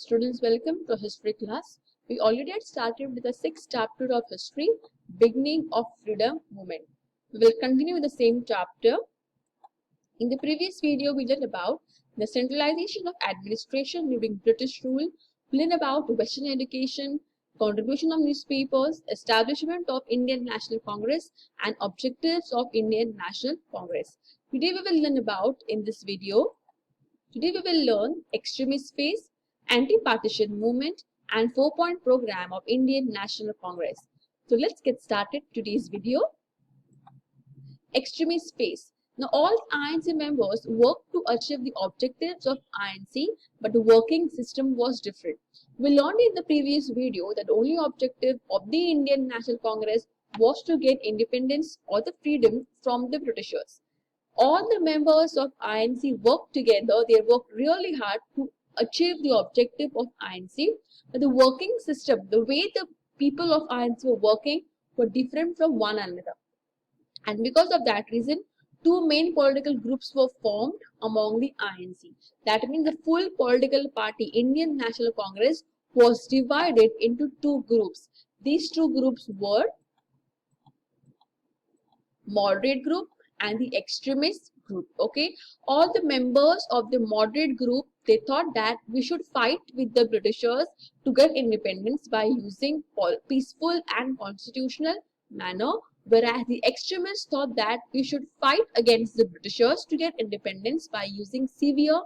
Students, welcome to history class. We already had started with the sixth chapter of history, beginning of freedom movement. We will continue with the same chapter. In the previous video, we learned about the centralization of administration during British rule, we learned about Western education, contribution of newspapers, establishment of Indian National Congress, and objectives of Indian National Congress. Today we will learn about in this video. Today we will learn extremist phase, anti-partition movement, and 4-point program of Indian National Congress. So let's get started today's video. Extremist phase. Now all INC members worked to achieve the objectives of INC, but the working system was different. We learned in the previous video that the only objective of the Indian National Congress was to get independence or the freedom from the Britishers. All the members of INC worked together. They worked really hard to achieve the objective of INC. But the working system, the way the people of INC were working, were different from one another. And because of that reason, two main political groups were formed among the INC. That means the full political party, Indian National Congress, was divided into two groups. These two groups were moderate group and the extremist group. Okay, all the members of the moderate group, they thought that we should fight with the Britishers to get independence by using peaceful and constitutional manner, whereas the extremists thought that we should fight against the Britishers to get independence by using severe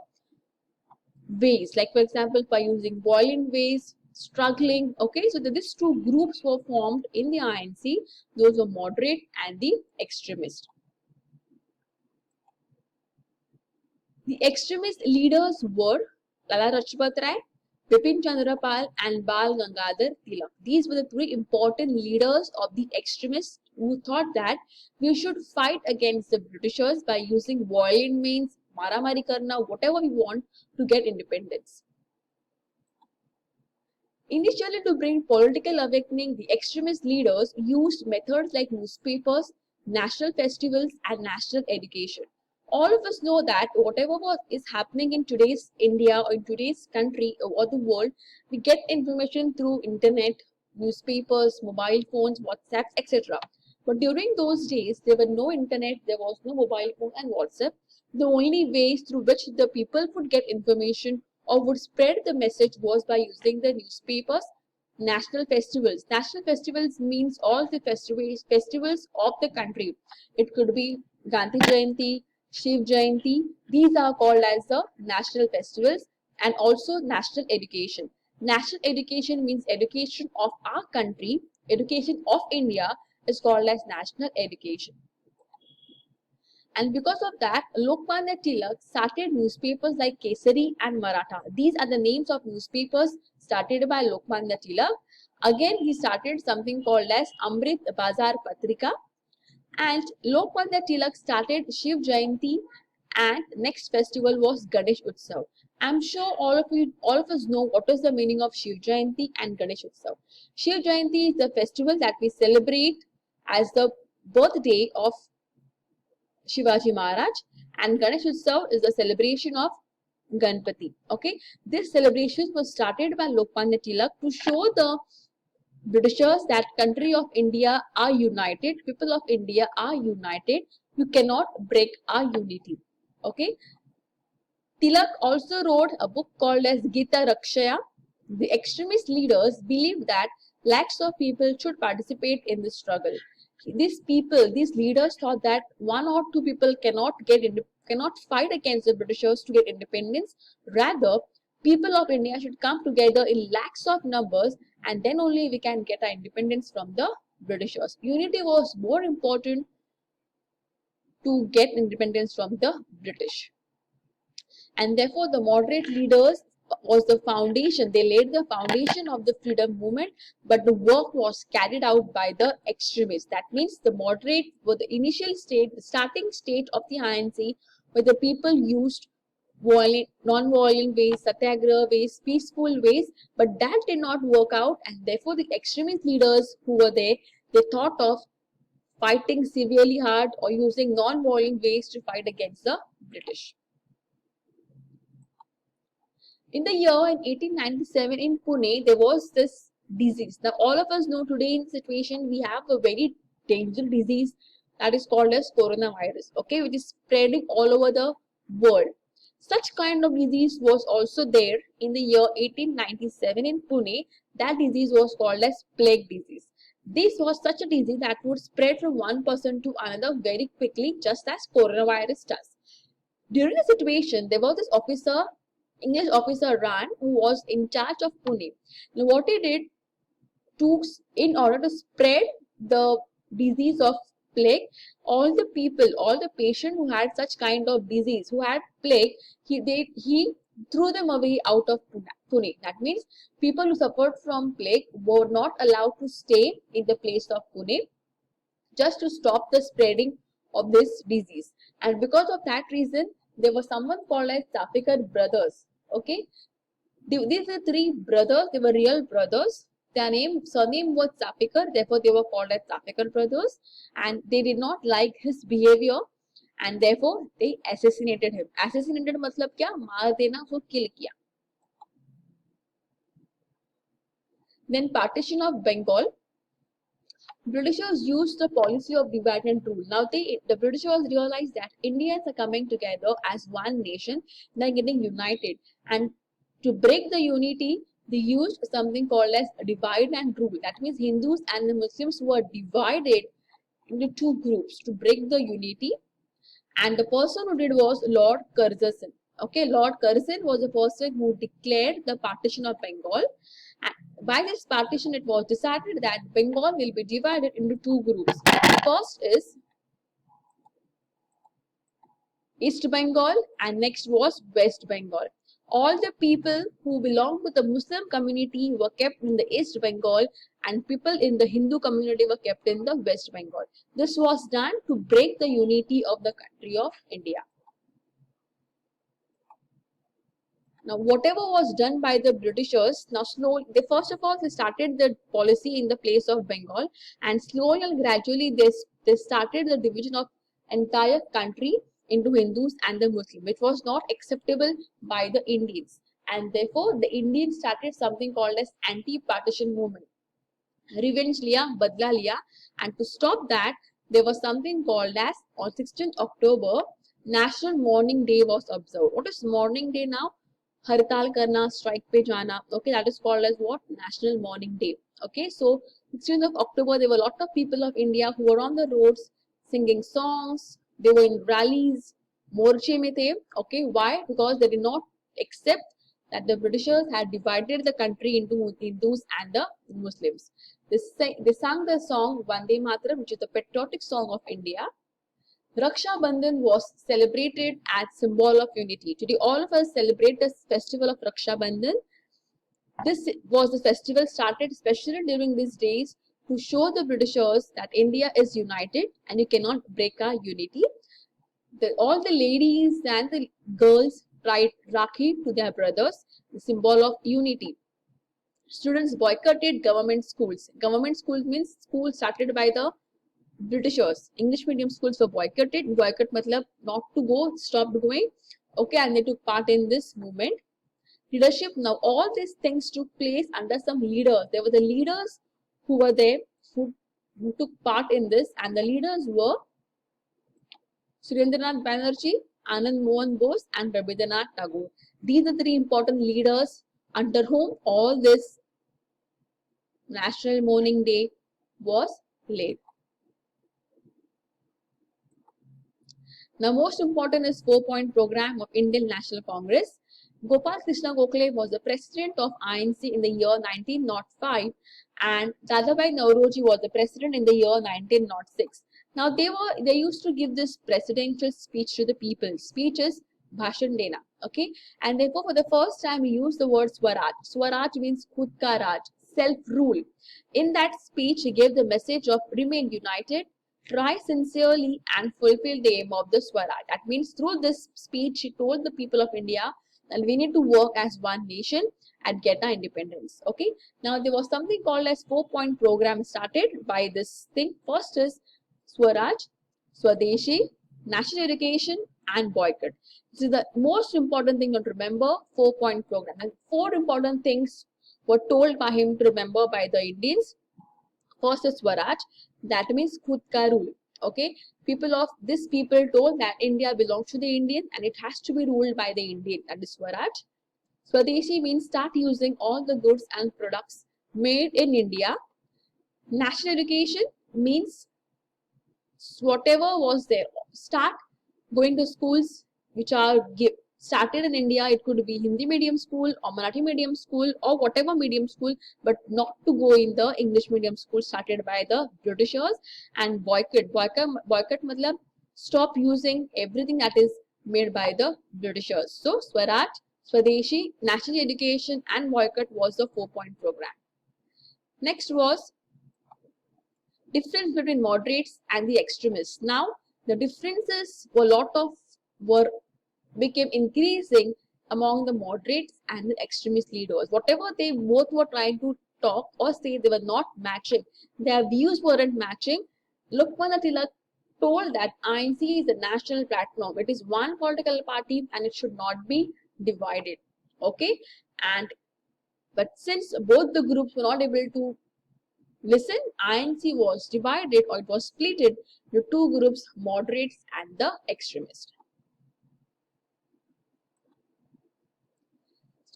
ways, like for example by using violent ways, struggling. Okay, so these two groups were formed in the INC. Those were moderate and the extremist. The extremist leaders were Lala Lajpat Rai, Bipin Chandra Pal, and Bal Gangadhar Tilak. These were the three important leaders of the extremists who thought that we should fight against the Britishers by using violent means, maramari karna, whatever we want to get independence. Initially, to bring political awakening, the extremist leaders used methods like newspapers, national festivals, and national education. All of us know that whatever is happening in today's India or in today's country or the world, we get information through internet, newspapers, mobile phones, WhatsApp, etc. But during those days, there were no internet, there was no mobile phone and WhatsApp. The only ways through which the people would get information or would spread the message was by using the newspapers, national festivals. National festivals means all the festivals of the country. It could be Gandhi Jayanti, Shiv Jayanti. These are called as the national festivals, and also national education. National education means education of our country. Education of India is called as national education. And because of that, Lokmanya Tilak started newspapers like Kesari and Maratha. These are the names of newspapers started by Lokmanya Tilak. Again, he started something called as Amrit Bazar Patrika. And Lokmanya Tilak started Shiv Jayanti, and next festival was Ganesh Utsav. I'm sure all of us know what is the meaning of Shiv Jayanti and Ganesh Utsav. Shiv Jayanti is the festival that we celebrate as the birthday of Shivaji Maharaj, and Ganesh Utsav is the celebration of Ganpati. Okay, this celebration was started by Lokmanya Tilak to show the Britishers that country of India are united, people of India are united. You cannot break our unity. Okay. Tilak also wrote a book called as Gita Rakshaya. The extremist leaders believed that lakhs of people should participate in the struggle. These leaders thought that one or two people cannot fight against the Britishers to get independence. Rather, people of India should come together in lakhs of numbers, and then only we can get our independence from the Britishers. Unity was more important to get independence from the British. And therefore, the moderate leaders was the foundation. They laid the foundation of the freedom movement, but the work was carried out by the extremists. That means the moderate were the initial state, the starting state of the INC, where the people used violent, non-violent ways, satyagraha ways, peaceful ways, but that did not work out, and therefore the extremist leaders who were there, they thought of fighting severely hard or using non-violent ways to fight against the British. In the year in 1897 in Pune, there was this disease. Now, all of us know today in situation we have a very dangerous disease that is called as coronavirus, okay, which is spreading all over the world. Such kind of disease was also there in the year 1897 in Pune. That disease was called as plague disease. This was such a disease that would spread from one person to another very quickly, just as coronavirus does. During the situation, there was this officer, English officer Ran, who was in charge of Pune. Now, what he did to, in order to spread the disease of plague, all the people, all the patients who had such kind of disease, who had plague, he threw them away out of Pune. That means people who suffered from plague were not allowed to stay in the place of Pune, just to stop the spreading of this disease. And because of that reason, there was someone called as Zapekar brothers. Okay, these are three brothers. They were real brothers. Their surname was Zapekar. Therefore, they were called as Zapekar brothers. And they did not like his behavior, and therefore they assassinated him. Assassinated मतलब क्या? मार देना, उसको kill किया. Then partition of Bengal. Britishers used the policy of divide and rule. Now the Britishers realized that Indians are coming together as one nation, they're getting united, and to break the unity, they used something called as divide and rule. That means Hindus and the Muslims were divided into two groups to break the unity, and the person who did was Lord Curzon. Okay, Lord Curzon was the person who declared the partition of Bengal. And by this partition, it was decided that Bengal will be divided into two groups. The first is East Bengal, and next was West Bengal. All the people who belonged to the Muslim community were kept in the East Bengal, and people in the Hindu community were kept in the West Bengal. This was done to break the unity of the country of India. Now, whatever was done by the Britishers, now slowly, first of all, they started the policy in the place of Bengal, and slowly and gradually they started the division of entire country into Hindus and the Muslims, which was not acceptable by the Indians. And therefore, the Indians started something called as anti-partition movement. Revenge liya, badla liya, and to stop that, there was something called as on 16th October, National Mourning Day was observed. What is mourning day now? हड़ताल करना, strike पे जाना. Okay, that is called as what? National Mourning Day. Okay, so 16th of October, there were a lot of people of India who were on the roads singing songs. They were in rallies, morche में थे. Okay, why? Because they did not accept that the Britishers had divided the country into Hindus and the Muslims. They sang the song Vande Mataram, which is the patriotic song of India. Raksha Bandhan was celebrated as symbol of unity. Today, all of us celebrate the festival of Raksha Bandhan. This was the festival started especially during these days to show the Britishers that India is united and you cannot break our unity. All the ladies and the girls tied Rakhi to their brothers, the symbol of unity. Students boycotted government schools. Government schools means schools started by the Britishers. English medium schools were boycotted. Boycott matlab not to go, stopped going. Okay, and they took part in this movement. Leadership. Now all these things took place under some leaders. There were the leaders who were there who took part in this, and the leaders were Surendranath Banerjee, Anand Mohan Bose, and Rabindranath Tagore. These are three important leaders under whom all this National Mourning Day was laid. Now, most important is 4-point program of Indian National Congress. Gopal Krishna Gokhale was the president of INC in the year 1905, and Dadabhai Naoroji was the president in the year 1906. Now, they used to give this presidential speech to the people. Speech is Bhashan Dena. Okay, and therefore, for the first time, we use the word Swaraj. Swaraj means Khud Ka Raj, self-rule. In that speech, he gave the message of remain united, try sincerely, and fulfill the aim of the Swaraj. That means through this speech, he told the people of India that we need to work as one nation and get our independence. Okay. Now, there was something called as 4-point program started by this thing. First is Swaraj, Swadeshi, national education, and boycott. This is the most important thing to remember. 4-point program, and 4 important things were told by him to remember by the Indians. First is Swaraj, that means khud ka rule. Okay, people told that India belongs to the Indian and it has to be ruled by the Indian. That is Swaraj. Swadeshi means start using all the goods and products made in India. National education means whatever was there, start going to schools which are started in India. It could be Hindi medium school or Marathi medium school or whatever medium school, but not to go in the English medium school started by the Britishers. And boycott matlab stop using everything that is made by the Britishers. So Swaraj, Swadeshi, national education and boycott was the 4-point program. Next was difference between moderates and the extremists. Now the differences became increasing among the moderates and the extremist leaders. Whatever they both were trying to talk or say, they were not matching. Their views weren't matching. Lokmanya Tilak told that INC is a national platform. It is one political party and it should not be divided. Okay, but since both the groups were not able to listen, INC was divided, or it was splitted into 2 groups, moderates and the extremists.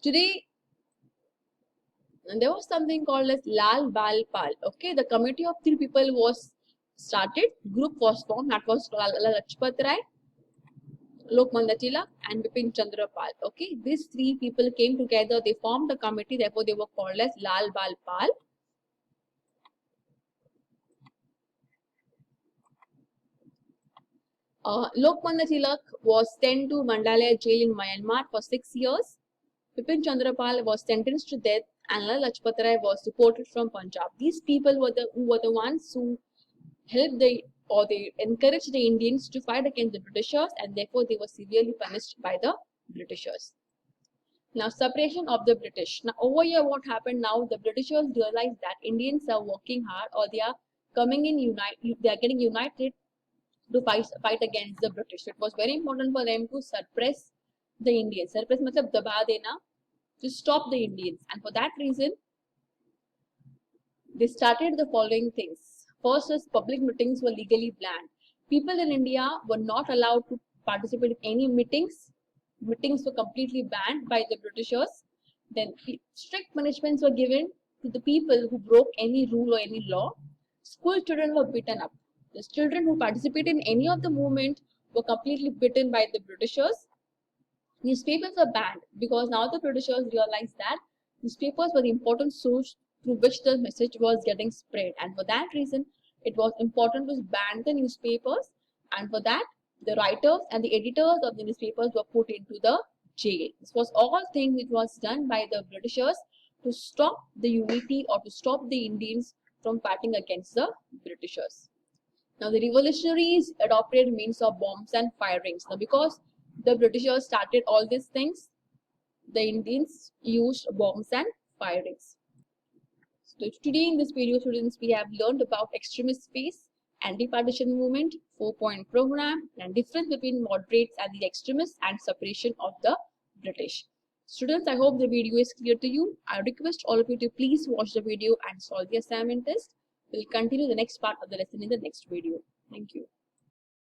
Today, there was something called as Lal Bal Pal. Okay, the committee of 3 people was started, group was formed, that was Lala Lajpat Rai, Lokmanya Tilak and Bipin Chandra Pal. Okay, these 3 people came together, they formed a committee, therefore they were called as Lal Bal Pal. Lokmanya Tilak was sent to Mandalaya jail in Myanmar for 6 years. Bipin Chandra Pal was sentenced to death and Lala Lajpat Rai was deported from Punjab. These people were the ones who helped they encouraged the Indians to fight against the Britishers, and therefore they were severely punished by the Britishers. Now, separation of the British. Now, over here, what happened now? The Britishers realized that Indians are working hard, or they are they are getting united to fight against the British. It was very important for them to suppress the Indians. Suppress matlab daba dena, to stop the Indians, and for that reason they started the following things. First is public meetings were legally banned. People in India were not allowed to participate in any meetings. Meetings were completely banned by the Britishers. Then strict punishments were given to the people who broke any rule or any law. School children were beaten up. The children who participated in any of the movement were completely beaten by the Britishers. Newspapers were banned because now the Britishers realized that newspapers were the important source through which the message was getting spread, and for that reason it was important to ban the newspapers, and for that the writers and the editors of the newspapers were put into the jail. This was all thing which was done by the Britishers to stop the unity or to stop the Indians from fighting against the Britishers. Now the revolutionaries adopted means of bombs and firings. Now because the Britishers started all these things, the Indians used bombs and firings. So today in this video, students, we have learned about extremist space, anti-partition movement, 4-point program, and difference between moderates and the extremists, and separation of the British. Students, I hope the video is clear to you. I request all of you to please watch the video and solve the assignment test. We'll continue the next part of the lesson in the next video. Thank you.